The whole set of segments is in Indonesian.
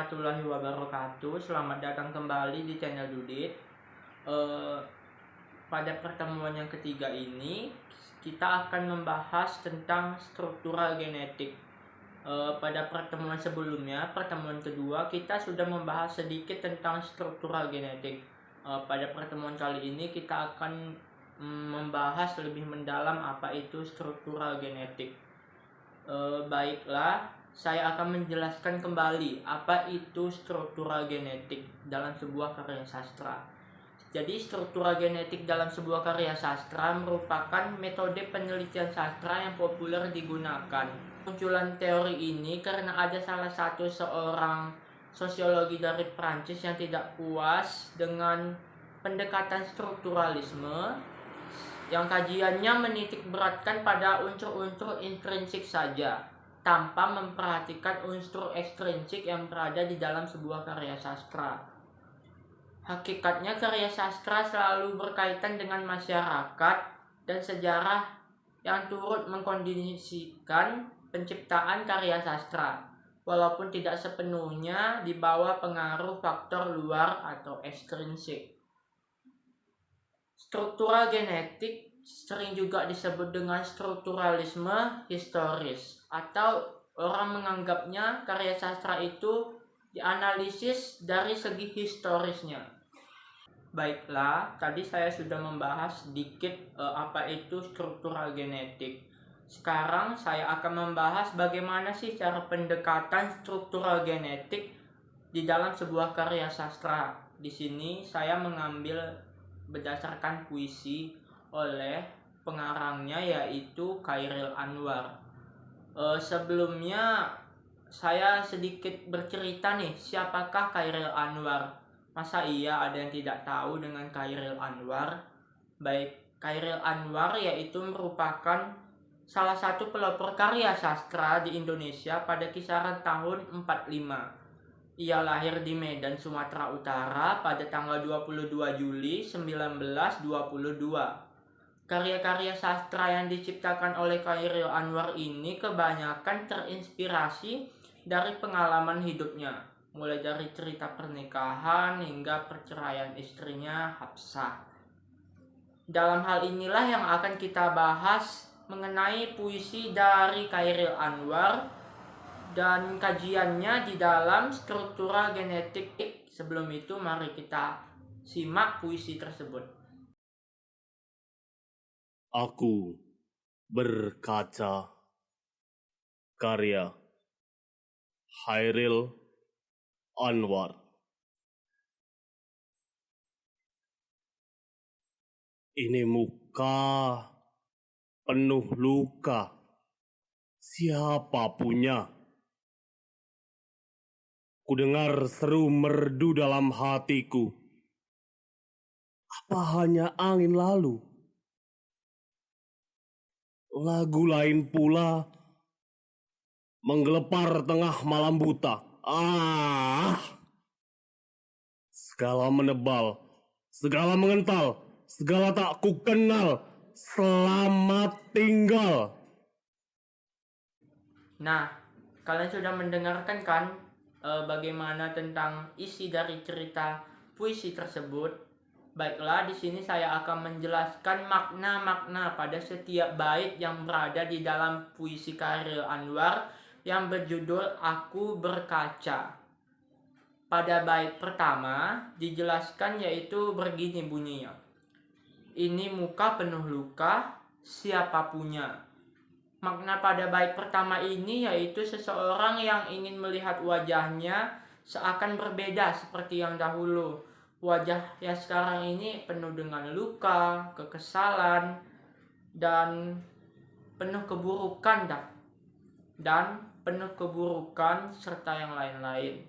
warahmatullahi wabarakatuh. Selamat datang kembali di channel Dudit. Pada pertemuan yang ketiga ini kita akan membahas tentang struktural genetik. Pada pertemuan sebelumnya, pertemuan kedua, kita sudah membahas sedikit tentang struktural genetik. Pada pertemuan kali ini kita akan membahas lebih mendalam apa itu struktural genetik. Baiklah, saya akan menjelaskan kembali apa itu struktural genetik dalam sebuah karya sastra. Jadi struktural genetik dalam sebuah karya sastra merupakan metode penelitian sastra yang populer digunakan. Munculan teori ini karena ada salah satu seorang sosiologi dari Prancis yang tidak puas dengan pendekatan strukturalisme yang kajiannya menitik beratkan pada unsur-unsur intrinsik saja, tanpa memperhatikan unsur ekstrinsik yang berada di dalam sebuah karya sastra. Hakikatnya karya sastra selalu berkaitan dengan masyarakat dan sejarah yang turut mengkondisikan penciptaan karya sastra, walaupun tidak sepenuhnya di bawah pengaruh faktor luar atau ekstrinsik. Struktural genetik sering juga disebut dengan strukturalisme historis, atau orang menganggapnya karya sastra itu dianalisis dari segi historisnya. Baiklah, tadi saya sudah membahas sedikit apa itu struktural genetik. Sekarang saya akan membahas bagaimana sih cara pendekatan struktural genetik di dalam sebuah karya sastra. Di sini saya mengambil berdasarkan puisi oleh pengarangnya yaitu Chairil Anwar. Sebelumnya saya sedikit bercerita nih, siapakah Chairil Anwar? Masa iya ada yang tidak tahu dengan Chairil Anwar? Baik, Chairil Anwar yaitu merupakan salah satu pelopor karya sastra di Indonesia pada kisaran tahun 45. Ia lahir di Medan, Sumatera Utara pada tanggal 22 Juli 1922. Karya-karya sastra yang diciptakan oleh Chairil Anwar ini kebanyakan terinspirasi dari pengalaman hidupnya, mulai dari cerita pernikahan hingga perceraian istrinya Hafsah. Dalam hal inilah yang akan kita bahas mengenai puisi dari Chairil Anwar dan kajiannya di dalam struktural genetik. Sebelum itu mari kita simak puisi tersebut. Aku berkaca, karya Chairil Anwar. Ini muka penuh luka, siapa punya? Kudengar seru merdu dalam hatiku. Apa hanya angin lalu? Lagu lain pula menggelepar tengah malam buta. Segala menebal, segala mengental, segala tak ku kenal. Selamat tinggal. Nah, kalian sudah mendengarkan kan bagaimana tentang isi dari cerita puisi tersebut? Baiklah, di sini saya akan menjelaskan makna-makna pada setiap bait yang berada di dalam puisi Chairil Anwar yang berjudul Aku Berkaca. Pada bait pertama dijelaskan yaitu begini bunyinya. Ini muka penuh luka, siapa punya? Makna pada bait pertama ini yaitu seseorang yang ingin melihat wajahnya seakan berbeda seperti yang dahulu. Wajah yang sekarang ini penuh dengan luka, kekesalan, dan penuh keburukan serta yang lain-lain.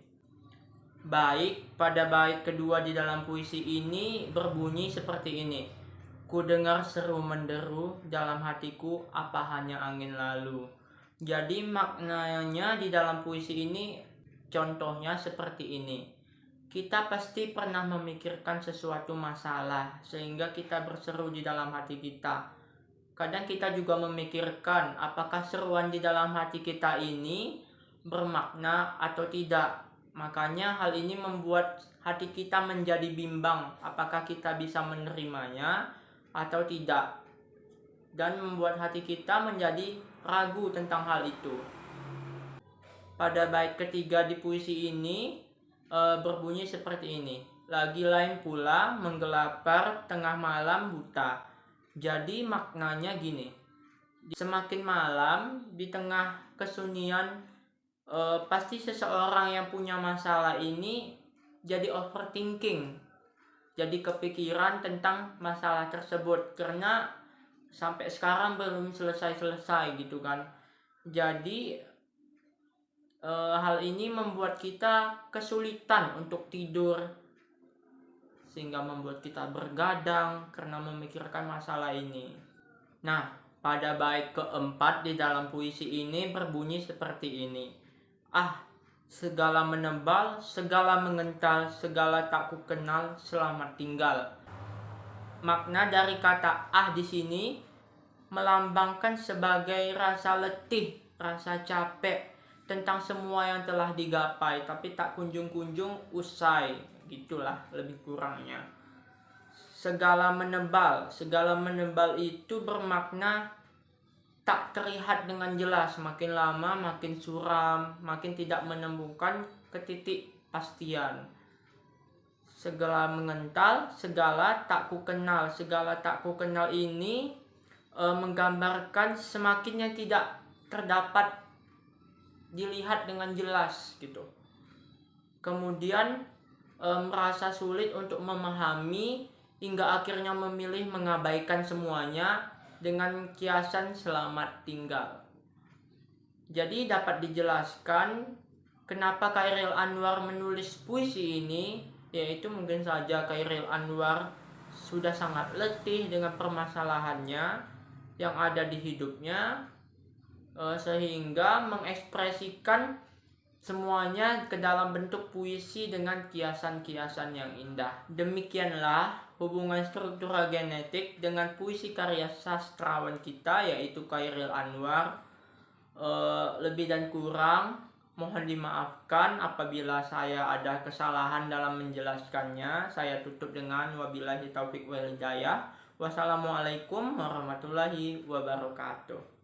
Baik, pada bait kedua di dalam puisi ini berbunyi seperti ini. Ku dengar seru menderu dalam hatiku, apa hanya angin lalu. Jadi maknanya di dalam puisi ini contohnya seperti ini. Kita pasti pernah memikirkan sesuatu masalah sehingga kita berseru di dalam hati kita. Kadang kita juga memikirkan apakah seruan di dalam hati kita ini bermakna atau tidak. Makanya hal ini membuat hati kita menjadi bimbang apakah kita bisa menerimanya atau tidak, dan membuat hati kita menjadi ragu tentang hal itu. Pada bait ketiga di puisi ini berbunyi seperti ini. Lagi lain pula menggelapar tengah malam buta. Jadi maknanya gini. Semakin malam di tengah kesunyian, pasti seseorang yang punya masalah ini jadi overthinking. Jadi kepikiran tentang masalah tersebut karena sampai sekarang belum selesai-selesai gitu kan. Jadi hal ini membuat kita kesulitan untuk tidur, sehingga membuat kita bergadang karena memikirkan masalah ini. Nah, pada bait keempat di dalam puisi ini berbunyi seperti ini. Segala menebal, segala mengental, segala tak ku kenal, selamat tinggal. Makna dari kata di sini melambangkan sebagai rasa letih, rasa capek tentang semua yang telah digapai tapi tak kunjung-kunjung usai, gitulah lebih kurangnya. Segala menebal itu bermakna tak terlihat dengan jelas, makin lama makin suram, makin tidak menemukan ketitikpastian. Segala mengental, segala tak ku kenal. Segala tak ku kenal ini menggambarkan semakin yang tidak terdapat dilihat dengan jelas gitu. Kemudian merasa sulit untuk memahami hingga akhirnya memilih mengabaikan semuanya dengan kiasan selamat tinggal. Jadi dapat dijelaskan kenapa Chairil Anwar menulis puisi ini, yaitu mungkin saja Chairil Anwar sudah sangat letih dengan permasalahannya yang ada di hidupnya, sehingga mengekspresikan semuanya ke dalam bentuk puisi dengan kiasan-kiasan yang indah. Demikianlah hubungan struktural genetik dengan puisi karya sastrawan kita, yaitu Chairil Anwar. Lebih dan kurang mohon dimaafkan apabila saya ada kesalahan dalam menjelaskannya. Saya tutup dengan wabillahi taufik wal hidayah. Wassalamualaikum warahmatullahi wabarakatuh.